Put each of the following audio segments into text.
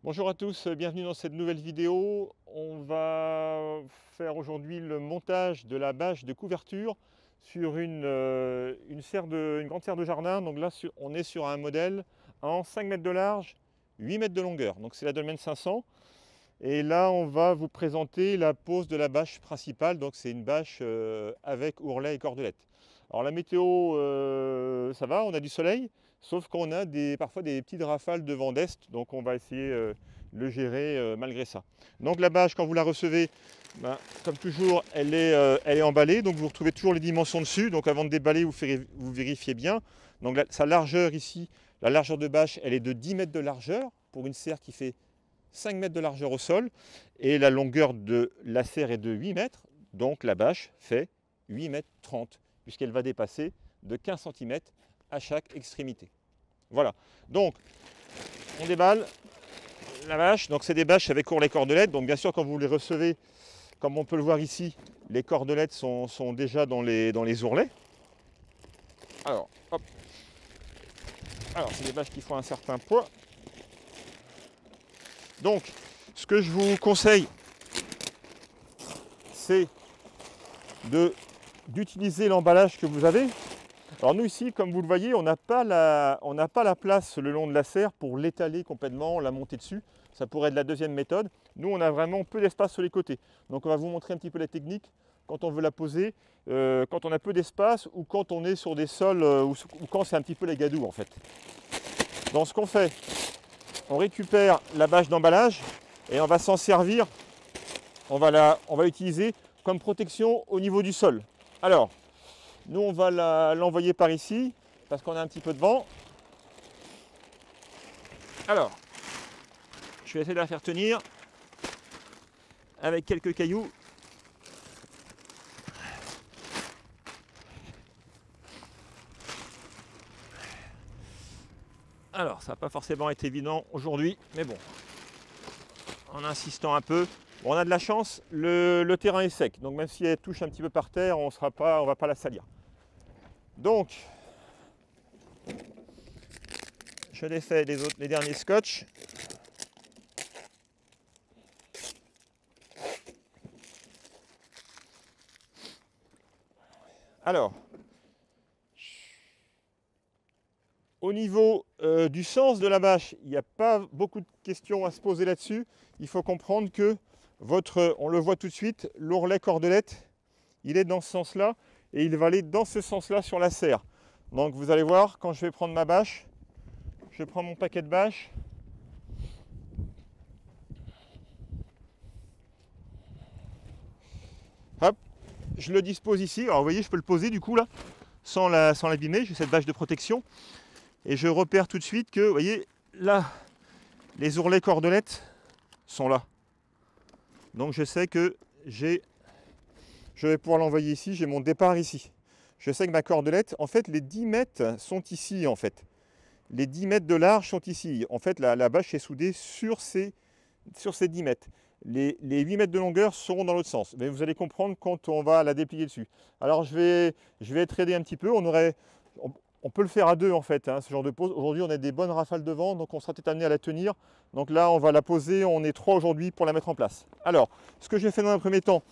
Bonjour à tous, bienvenue dans cette nouvelle vidéo. On va faire aujourd'hui le montage de la bâche de couverture sur une grande serre de jardin. Donc là, on est sur un modèle en 5 mètres de large, 8 mètres de longueur. Donc c'est la Dolmen 500. Et là, on va vous présenter la pose de la bâche principale. Donc c'est une bâche avec ourlet et cordelette. Alors la météo, ça va, on a du soleil, sauf qu'on a parfois des petites rafales de vent d'est, donc on va essayer de le gérer malgré ça. Donc la bâche, quand vous la recevez, comme toujours, elle est emballée, donc vous retrouvez toujours les dimensions dessus. Donc avant de déballer, vous vérifiez bien. Donc sa largeur ici, la largeur de bâche, elle est de 10 mètres de largeur pour une serre qui fait 5 mètres de largeur au sol, et la longueur de la serre est de 8 mètres, donc la bâche fait 8 mètres 30, puisqu'elle va dépasser de 15 cm à chaque extrémité. Voilà, donc on déballe la bâche. Donc c'est des bâches avec ourlet cordelette, donc bien sûr quand vous les recevez, comme on peut le voir ici, les cordelettes sont déjà dans les ourlets. Alors, hop. Alors c'est des bâches qui font un certain poids. Donc, ce que je vous conseille, c'est d'utiliser l'emballage que vous avez. Alors nous ici, comme vous le voyez, on n'a pas la place le long de la serre pour l'étaler complètement, la monter dessus. Ça pourrait être la deuxième méthode. Nous, on a vraiment peu d'espace sur les côtés. Donc on va vous montrer un petit peu la technique quand on veut la poser, quand on a peu d'espace ou quand on est sur des sols ou quand c'est un petit peu la gadoue en fait. Donc ce qu'on fait, on récupère la bâche d'emballage et on va s'en servir, on va l'utiliser comme protection au niveau du sol. Alors, nous on va l'envoyer par ici, parce qu'on a un petit peu de vent. Alors, je vais essayer de la faire tenir avec quelques cailloux. Alors, ça n'a pas forcément été évident aujourd'hui, mais bon, en insistant un peu. Bon, on a de la chance, le terrain est sec, donc même si elle touche un petit peu par terre, on ne va pas la salir. Donc, je défais les derniers scotch. Alors, au niveau du sens de la bâche, il n'y a pas beaucoup de questions à se poser là-dessus. Il faut comprendre que on le voit tout de suite, l'ourlet cordelette, il est dans ce sens-là et il va aller dans ce sens-là sur la serre. Donc vous allez voir, quand je vais prendre ma bâche, je prends mon paquet de bâches. Hop, je le dispose ici. Alors vous voyez, je peux le poser du coup là, sans l'abîmer. J'ai cette bâche de protection. Et je repère tout de suite que, vous voyez, là, les ourlets cordelettes sont là. Donc je sais que je vais pouvoir l'envoyer ici, j'ai mon départ ici. Je sais que ma cordelette, en fait, les 10 mètres sont ici, en fait. Les 10 mètres de large sont ici. En fait, la bâche est soudée sur ces 10 mètres. Les 8 mètres de longueur seront dans l'autre sens. Mais vous allez comprendre quand on va la déplier dessus. Alors, je vais être aidé un petit peu. On peut le faire à deux, en fait, hein, ce genre de pose. Aujourd'hui, on a des bonnes rafales de vent, donc on sera peut-être amené à la tenir. Donc là, on va la poser. On est 3 aujourd'hui pour la mettre en place. Alors, ce que je vais faire dans un premier temps,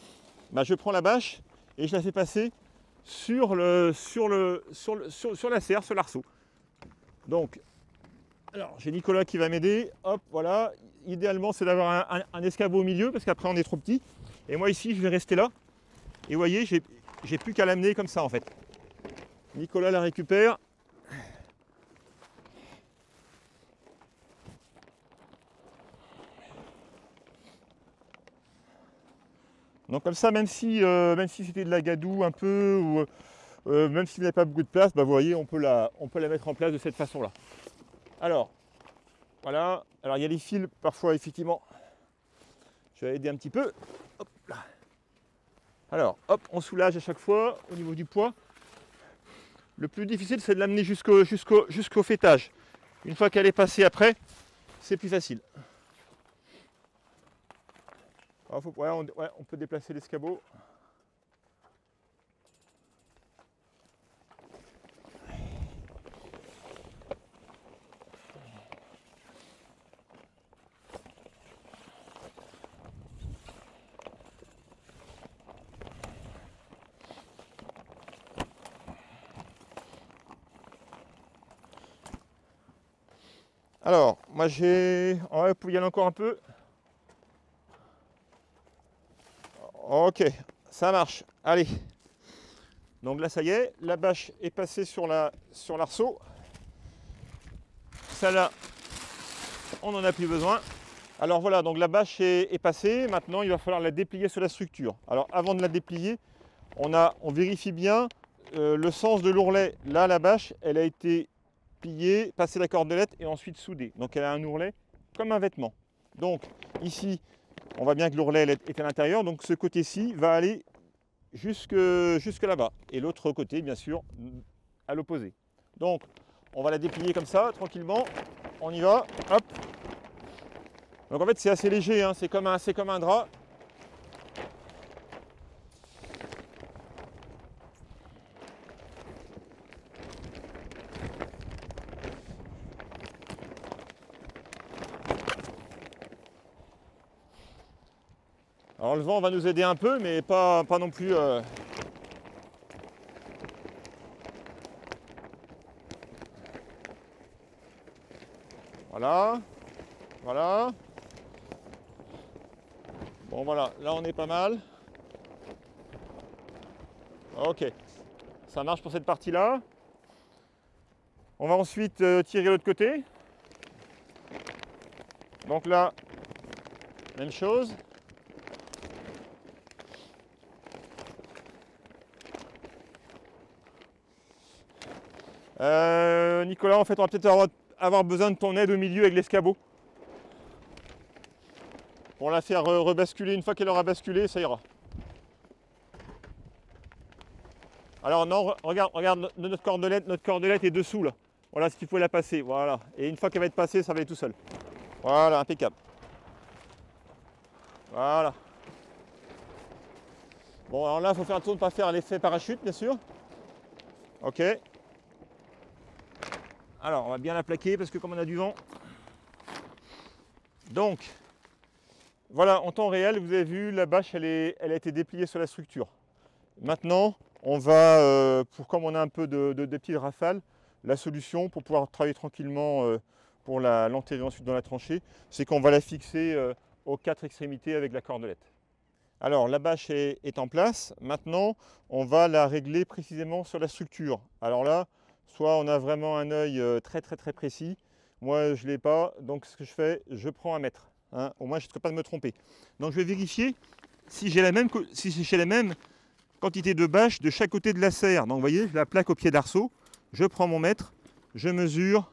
je prends la bâche et je la fais passer sur la serre, sur l'arceau. Donc, alors j'ai Nicolas qui va m'aider. Hop, voilà. Idéalement, c'est d'avoir un escabeau au milieu parce qu'après on est trop petit. Et moi ici, je vais rester là. Et vous voyez, j'ai plus qu'à l'amener comme ça en fait. Nicolas la récupère. Donc comme ça, même si c'était de la gadoue un peu, ou même si vous n'avez pas beaucoup de place, vous voyez, on peut la mettre en place de cette façon-là. Alors, voilà. Alors il y a des fils, parfois, effectivement. Je vais aider un petit peu. Hop là. Alors, hop, on soulage à chaque fois au niveau du poids. Le plus difficile, c'est de l'amener jusqu'au fêtage. Une fois qu'elle est passée après, c'est plus facile. Alors, on peut déplacer l'escabeau. Alors, moi j'ai... Ouais, vous pouvez y aller encore un peu. Ok, ça marche. Allez. Donc là, ça y est, la bâche est passée sur l'arceau. Celle-là, on n'en a plus besoin. Alors voilà, donc la bâche est passée. Maintenant, il va falloir la déplier sur la structure. Alors avant de la déplier, on vérifie bien le sens de l'ourlet. Là, la bâche, elle a été pliée, passée la cordelette et ensuite soudée. Donc elle a un ourlet comme un vêtement. Donc ici, on voit bien que l'ourlet est à l'intérieur. Donc ce côté-ci va aller jusque là-bas. Et l'autre côté, bien sûr, à l'opposé. Donc on va la déplier comme ça, tranquillement. On y va, hop. Donc en fait c'est assez léger, hein. C'est comme un drap. Alors le vent va nous aider un peu, mais pas non plus... Voilà, voilà. Bon voilà, là on est pas mal. Ok, ça marche pour cette partie-là. On va ensuite tirer l'autre côté. Donc là, même chose. Nicolas, en fait, on va peut-être avoir besoin de ton aide au milieu avec l'escabeau. Pour la faire rebasculer. Une fois qu'elle aura basculé, ça ira. Alors non, regarde notre cordelette est dessous là. Voilà ce qu'il faut la passer, voilà. Et une fois qu'elle va être passée, ça va aller tout seul. Voilà, impeccable. Voilà. Bon, alors là, il faut faire attention de ne pas faire l'effet parachute, bien sûr. Ok. Alors, on va bien la plaquer parce que comme on a du vent. Donc, voilà, en temps réel, vous avez vu, la bâche, elle a été dépliée sur la structure. Maintenant, on va, comme on a un peu de petites rafales, la solution pour pouvoir travailler tranquillement pour l'enterrer ensuite dans la tranchée, c'est qu'on va la fixer aux 4 extrémités avec la cordelette. Alors, la bâche est en place. Maintenant, on va la régler précisément sur la structure. Alors là, soit on a vraiment un œil très précis. Moi, je ne l'ai pas. Donc, ce que je fais, je prends un mètre. Hein. Au moins, je ne serai pas de me tromper. Donc, je vais vérifier si j'ai la même quantité de bâche de chaque côté de la serre. Donc, vous voyez, je la plaque au pied d'arceau. Je prends mon mètre. Je mesure.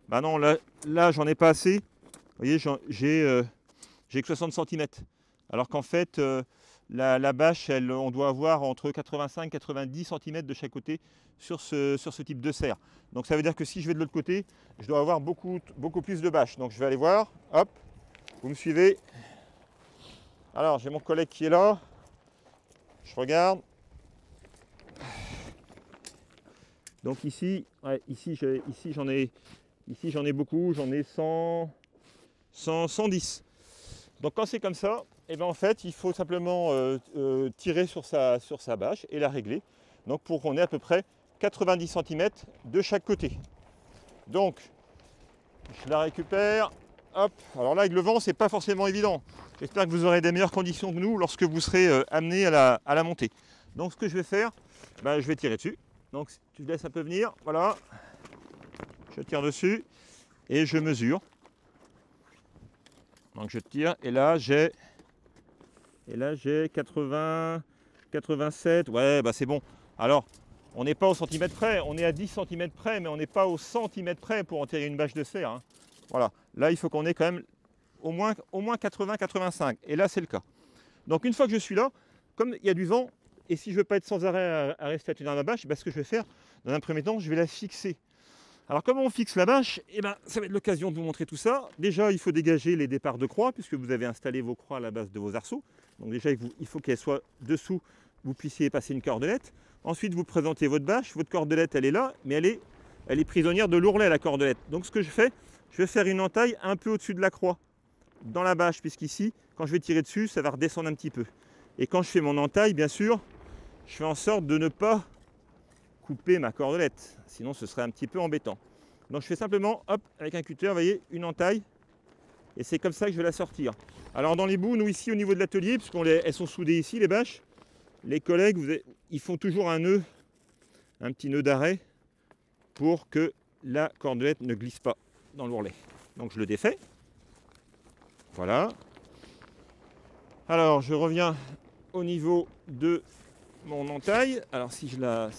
Bah non, là j'en ai pas assez. Vous voyez, j'ai que 60 cm. Alors qu'en fait, la bâche, on doit avoir entre 85 et 90 cm de chaque côté sur ce type de serre. Donc ça veut dire que si je vais de l'autre côté, je dois avoir beaucoup plus de bâche. Donc je vais aller voir, hop, vous me suivez. Alors j'ai mon collègue qui est là, je regarde. Donc ici, ouais, ici j'en ai beaucoup, j'en ai 110. Donc quand c'est comme ça, et ben en fait, il faut simplement tirer sur sa bâche et la régler. Donc pour qu'on ait à peu près 90 cm de chaque côté. Donc, je la récupère. Hop. Alors là, avec le vent, c'est pas forcément évident. J'espère que vous aurez des meilleures conditions que nous lorsque vous serez amené à la monter. Donc ce que je vais faire, ben, je vais tirer dessus. Donc tu laisses un peu venir. Voilà. Je tire dessus et je mesure. Donc je tire et là j'ai 80, 87. Ouais, bah c'est bon. Alors, on n'est pas au centimètre près, on est à 10 cm près, mais on n'est pas au centimètre près pour enterrer une bâche de serre. Hein. Voilà. Là, il faut qu'on ait quand même au moins 80, 85. Et là, c'est le cas. Donc une fois que je suis là, comme il y a du vent, et si je ne veux pas être sans arrêt à rester dans ma bâche, bah, ce que je vais faire, dans un premier temps, je vais la fixer. Alors comment on fixe la bâche? Eh ben, ça va être l'occasion de vous montrer tout ça. Déjà, il faut dégager les départs de croix, puisque vous avez installé vos croix à la base de vos arceaux. Donc déjà, il faut qu'elle soit dessous, vous puissiez passer une cordelette. Ensuite, vous présentez votre bâche. Votre cordelette, elle est là, mais elle est prisonnière de l'ourlet, la cordelette. Donc ce que je fais, je vais faire une entaille un peu au-dessus de la croix, dans la bâche, puisqu'ici, quand je vais tirer dessus, ça va redescendre un petit peu. Et quand je fais mon entaille, bien sûr, je fais en sorte de ne pas couper ma cordelette, sinon ce serait un petit peu embêtant. Donc je fais simplement, hop, avec un cutter, vous voyez, une entaille. Et c'est comme ça que je vais la sortir. Alors dans les bouts, nous ici au niveau de l'atelier, parce qu'elles sont soudées ici, les bâches, les collègues, ils font toujours un nœud, un petit nœud d'arrêt, pour que la cordelette ne glisse pas dans l'ourlet. Donc je le défais. Voilà. Alors je reviens au niveau de mon entaille. Alors si je la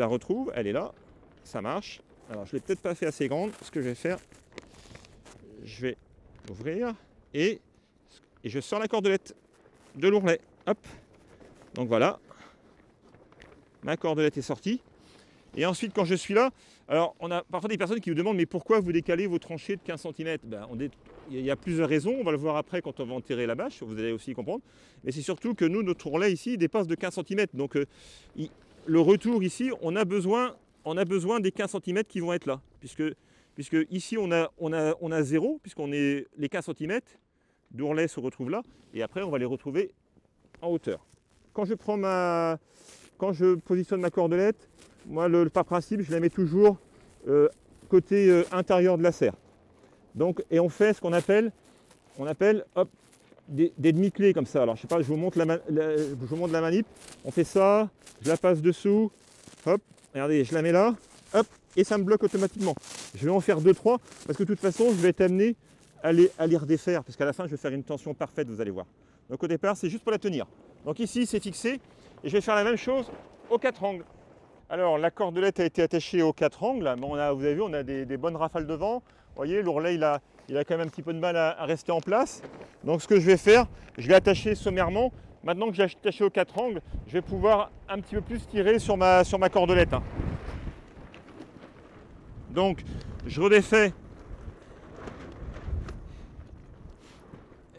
retrouve, elle est là, ça marche. Alors je ne l'ai peut-être pas fait assez grande. Ce que je vais faire, je vais ouvrir et je sors la cordelette de l'ourlet. Hop. Donc voilà. Ma cordelette est sortie. Et ensuite, quand je suis là, alors on a parfois des personnes qui vous demandent mais pourquoi vous décalez vos tranchées de 15 cm? Il y a plusieurs raisons, on va le voir après quand on va enterrer la bâche, vous allez aussi comprendre. Mais c'est surtout que nous, notre ourlet ici, il dépasse de 15 cm. Donc le retour ici, on a besoin des 15 cm qui vont être là. Puisque ici, on a 0, puisqu'on est les 15 cm d'ourlet se retrouvent là. Et après, on va les retrouver en hauteur. Quand je positionne ma cordelette, moi, par principe, je la mets toujours côté intérieur de la serre. Donc, et on fait ce qu'on appelle hop, des demi-clés comme ça. Alors, je sais pas, je vous montre la manip. On fait ça, je la passe dessous, hop, regardez, je la mets là, hop, et ça me bloque automatiquement. Je vais en faire 2-3 parce que de toute façon, je vais être amené à les redéfaire parce qu'à la fin, je vais faire une tension parfaite, vous allez voir. Donc, au départ, c'est juste pour la tenir. Donc, ici, c'est fixé et je vais faire la même chose aux 4 angles. Alors la cordelette a été attachée aux 4 angles, mais vous avez vu, on a des bonnes rafales de vent. Vous voyez, l'ourlet il a quand même un petit peu de mal à rester en place. Donc ce que je vais faire, je vais attacher sommairement. Maintenant que j'ai attaché aux 4 angles, je vais pouvoir un petit peu plus tirer sur ma cordelette. Donc je redéfais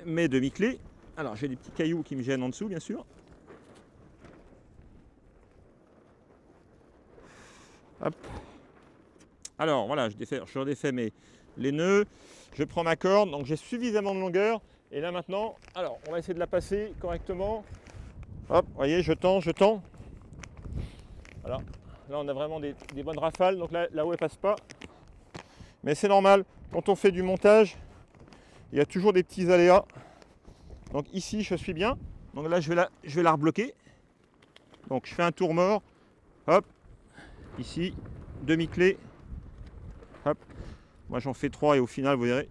mes demi-clés. Alors j'ai des petits cailloux qui me gênent en dessous bien sûr. Hop. Alors voilà, je redéfais les nœuds, je prends ma corde, donc j'ai suffisamment de longueur. Et là maintenant, alors on va essayer de la passer correctement. Hop, vous voyez, je tends. Voilà, là on a vraiment des bonnes rafales, donc là-haut elle passe pas. Mais c'est normal, quand on fait du montage, il y a toujours des petits aléas. Donc ici je suis bien, donc là je vais la rebloquer. Donc je fais un tour mort, hop. Ici, demi-clé, hop, moi j'en fais 3 et au final vous verrez,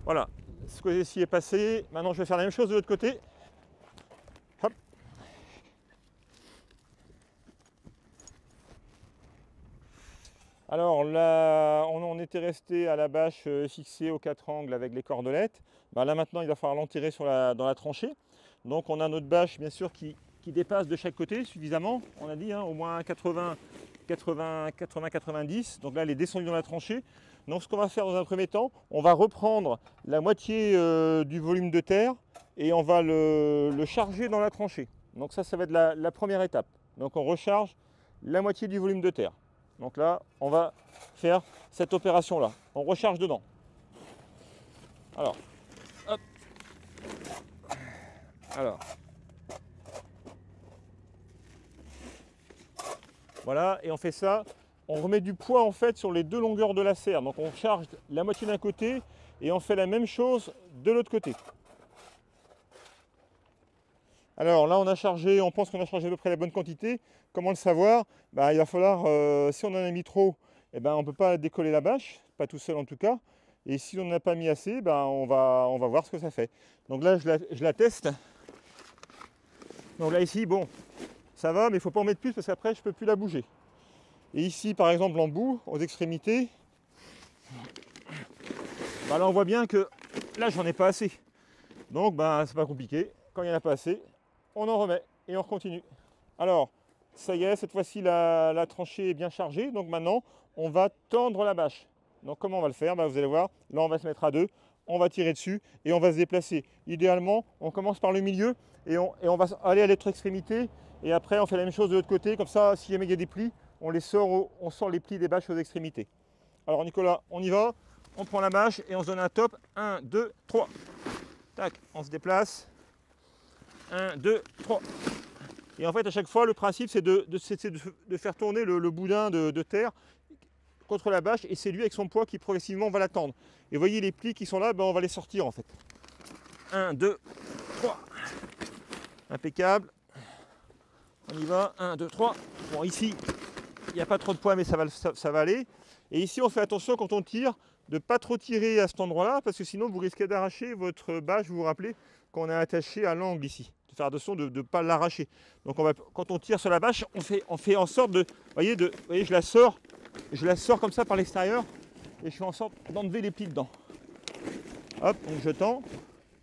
voilà, ce côté-ci est passé, maintenant je vais faire la même chose de l'autre côté, hop. Alors là, on était resté à la bâche fixée aux 4 angles avec les cordelettes, là maintenant il va falloir l'enterrer dans la tranchée, donc on a notre bâche bien sûr qui dépasse de chaque côté suffisamment, on a dit au moins 80-90, donc là elle est descendue dans la tranchée. Donc ce qu'on va faire dans un premier temps, on va reprendre la moitié du volume de terre et on va le charger dans la tranchée. Donc ça va être la première étape. Donc on recharge la moitié du volume de terre. Donc là on va faire cette opération là, on recharge dedans. Alors, hop. Alors. Voilà, et on fait ça, on remet du poids en fait sur les deux longueurs de la serre. Donc on charge la moitié d'un côté et on fait la même chose de l'autre côté. Alors là on pense qu'on a chargé à peu près la bonne quantité. Comment le savoir? Il va falloir, si on en a mis trop, on ne peut pas décoller la bâche, pas tout seul en tout cas. Et si on n'en a pas mis assez, on va voir ce que ça fait. Donc là je la teste. Donc là ici, bon, ça va, mais il ne faut pas en mettre plus parce qu'après je ne peux plus la bouger. Et ici par exemple en bout, aux extrémités, là on voit bien que là j'en ai pas assez. Donc c'est pas compliqué, quand il n'y en a pas assez, on en remet et on continue. Alors ça y est, cette fois-ci la tranchée est bien chargée, donc maintenant on va tendre la bâche. Donc comment on va le faire? Vous allez voir, là on va se mettre à deux, on va tirer dessus et on va se déplacer. Idéalement, on commence par le milieu et on va aller à l'autre extrémité. Et après, on fait la même chose de l'autre côté. Comme ça, si jamais il y a des plis, on sort les plis des bâches aux extrémités. Alors Nicolas, on y va. On prend la bâche et on se donne un top. 1, 2, 3. Tac, on se déplace. 1, 2, 3. Et en fait, à chaque fois, le principe, c'est de faire tourner le boudin de terre contre la bâche, et c'est lui, avec son poids, qui progressivement va la tendre. Et vous voyez les plis qui sont là, ben, on va les sortir en fait. 1, 2, 3. Impeccable. On y va. 1, 2, 3. Bon, ici, il n'y a pas trop de poids, mais ça va aller. Et ici, on fait attention quand on tire, de ne pas trop tirer à cet endroit-là, parce que sinon, vous risquez d'arracher votre bâche. Vous vous rappelez qu'on a attaché à l'angle ici. De faire attention de ne pas l'arracher. Donc, quand on tire sur la bâche, on fait en sorte de... Vous voyez, je la sors comme ça par l'extérieur, et je fais en sorte d'enlever les plis dedans. Hop, donc je tends.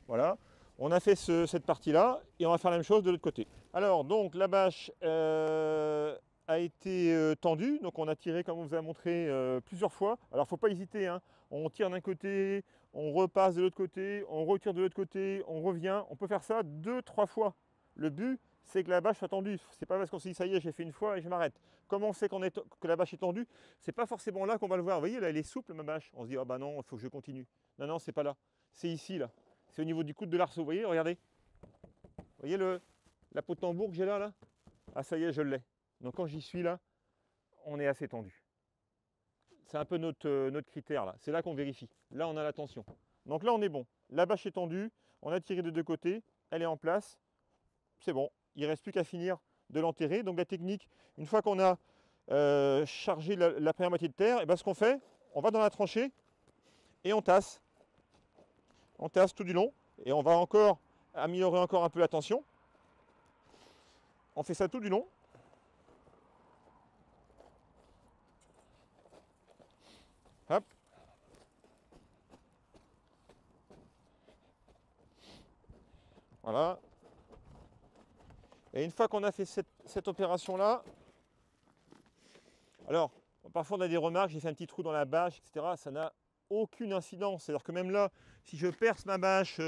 Voilà. On a fait cette partie-là, et on va faire la même chose de l'autre côté. Alors, donc, la bâche a été tendue. Donc, on a tiré, comme on vous a montré, plusieurs fois. Alors, il ne faut pas hésiter, hein. On tire d'un côté, on repasse de l'autre côté, on retire de l'autre côté, on revient. On peut faire ça 2-3 fois. Le but, c'est que la bâche soit tendue. C'est pas parce qu'on se dit, ça y est, j'ai fait une fois et je m'arrête. Comment on sait que la bâche est tendue? C'est pas forcément là qu'on va le voir. Vous voyez, là, elle est souple, ma bâche. On se dit, ah bah non, il faut que je continue. Non, non, c'est pas là. C'est ici, là. C'est au niveau du coude de l'arceau. Vous voyez, regardez. Vous voyez la peau de tambour que j'ai là? Ah, ça y est, je l'ai. Donc, quand j'y suis là, on est assez tendu. C'est un peu notre critère là. C'est là qu'on vérifie. Là, on a la tension. Donc là, on est bon. La bâche est tendue. On a tiré de deux côtés. Elle est en place. C'est bon. Il ne reste plus qu'à finir de l'enterrer. Donc la technique, une fois qu'on a chargé la première moitié de terre, et ben, ce qu'on fait, on va dans la tranchée et on tasse. On tasse tout du long. Et on va encore améliorer encore un peu la tension. On fait ça tout du long. Hop. Voilà. Et une fois qu'on a fait cette opération-là, alors, parfois on a des remarques, j'ai fait un petit trou dans la bâche, etc. Ça n'a aucune incidence. C'est-à-dire que même là, si je perce ma bâche,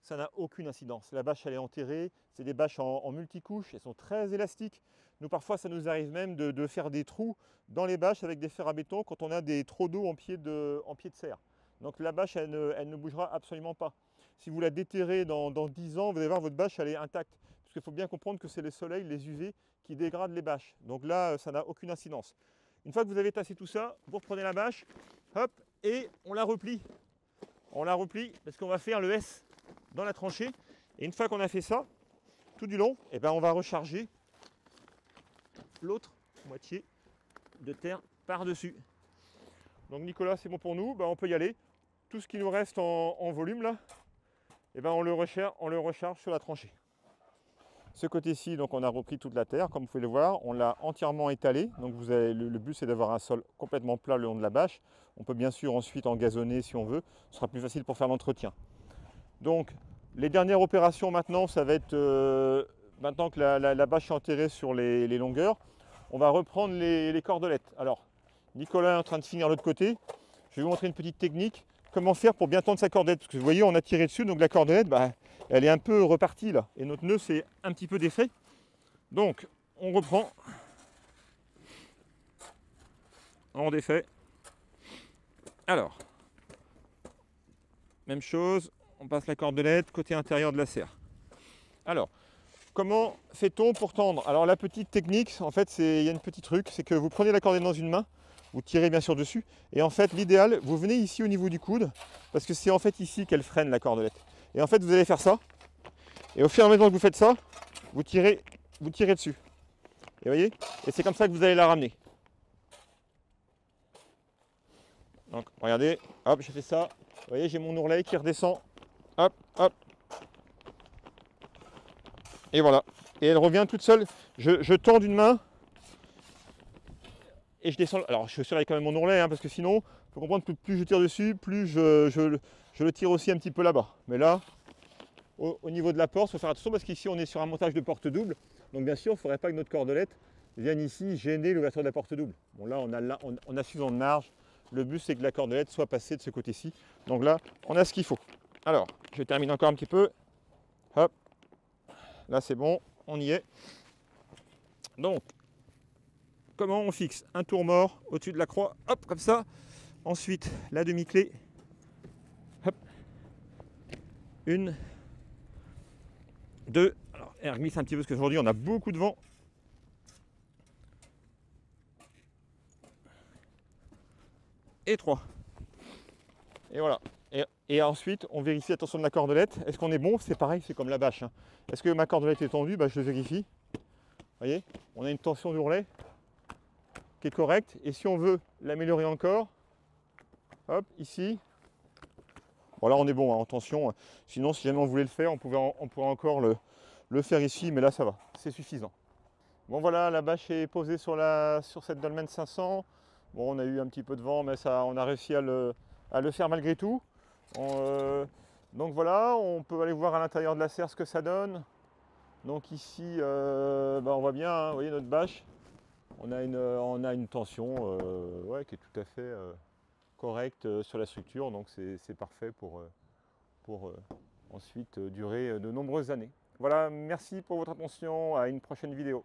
ça n'a aucune incidence. La bâche, elle est enterrée. C'est des bâches en multicouches. Elles sont très élastiques. Nous, parfois, ça nous arrive même de faire des trous dans les bâches avec des fers à béton quand on a des trop d'eau en pied de serre. Donc la bâche, elle ne bougera absolument pas. Si vous la déterrez dans 10 ans, vous allez voir, votre bâche, elle est intacte. Parce qu'il faut bien comprendre que c'est le soleil, les UV, qui dégradent les bâches. Donc là, ça n'a aucune incidence. Une fois que vous avez tassé tout ça, vous reprenez la bâche, hop, et on la replie. On la replie parce qu'on va faire le S dans la tranchée. Et une fois qu'on a fait ça, tout du long, et ben on va recharger l'autre moitié de terre par-dessus. Donc Nicolas, c'est bon pour nous, ben on peut y aller. Tout ce qui nous reste en volume là, et ben on le recharge sur la tranchée. Ce côté-ci, donc on a repris toute la terre, comme vous pouvez le voir, on l'a entièrement étalé. Donc le but c'est d'avoir un sol complètement plat le long de la bâche. On peut bien sûr ensuite en gazonner si on veut, ce sera plus facile pour faire l'entretien. Donc les dernières opérations maintenant, ça va être, maintenant que la bâche est enterrée sur les longueurs, on va reprendre les cordelettes. Alors Nicolas est en train de finir l'autre côté, je vais vous montrer une petite technique, comment faire pour bien tendre sa cordelette. Parce que vous voyez, on a tiré dessus, donc la cordelette, bah, elle est un peu repartie là. Et notre nœud, c'est un petit peu défait. Donc, on reprend. On défait. Alors, même chose, on passe la cordelette côté intérieur de la serre. Alors, comment fait-on pour tendre? Alors, la petite technique, en fait, il y a un petit truc, c'est que vous prenez la cordelette dans une main, vous tirez bien sûr dessus, et en fait, l'idéal, vous venez ici au niveau du coude, parce que c'est en fait ici qu'elle freine la cordelette. Et en fait, vous allez faire ça, et au fur et à mesure que vous faites ça, vous tirez dessus. Et voyez, et c'est comme ça que vous allez la ramener. Donc, regardez, hop, j'ai fait ça. Vous voyez, j'ai mon ourlet qui redescend. Hop, hop. Et voilà. Et elle revient toute seule. Je tends d'une main. Et je descends. Alors, je surveille quand même mon ourlet, hein, parce que sinon, il faut comprendre que plus je tire dessus, plus je le tire aussi un petit peu là-bas. Mais là, au niveau de la porte, il faut faire attention parce qu'ici, on est sur un montage de porte double. Donc, bien sûr, il ne faudrait pas que notre cordelette vienne ici gêner l'ouverture de la porte double. Bon, là, on a suffisamment de marge. Le but, c'est que la cordelette soit passée de ce côté-ci. Donc là, on a ce qu'il faut. Alors, je termine encore un petit peu. Hop. Là, c'est bon. On y est. Donc, comment on fixe un tour mort au-dessus de la croix? Hop, comme ça. Ensuite, la demi-clé. Hop. Une. Deux. Alors, Elle glisse un petit peu parce qu'aujourd'hui on a beaucoup de vent. Et 3. Et voilà. Et ensuite, on vérifie la tension de la cordelette. Est-ce qu'on est bon? C'est pareil, c'est comme la bâche, hein. Est-ce que ma cordelette est tendue? Je le vérifie. Vous voyez, on a une tension d'ourlet qui est correcte. Et si on veut l'améliorer encore, hop, ici. Bon, là, on est bon, hein, en tension. Sinon, si jamais on voulait le faire, on pourrait encore le faire ici. Mais là, ça va, c'est suffisant. Bon, voilà, la bâche est posée sur cette Dolmen 500. Bon, on a eu un petit peu de vent, mais ça, on a réussi à le faire malgré tout. Donc voilà, on peut aller voir à l'intérieur de la serre ce que ça donne. Donc ici, on voit bien, hein, vous voyez notre bâche. On a une tension ouais, qui est tout à fait correcte sur la structure. Donc c'est parfait pour ensuite durer de nombreuses années. Voilà, merci pour votre attention. À une prochaine vidéo.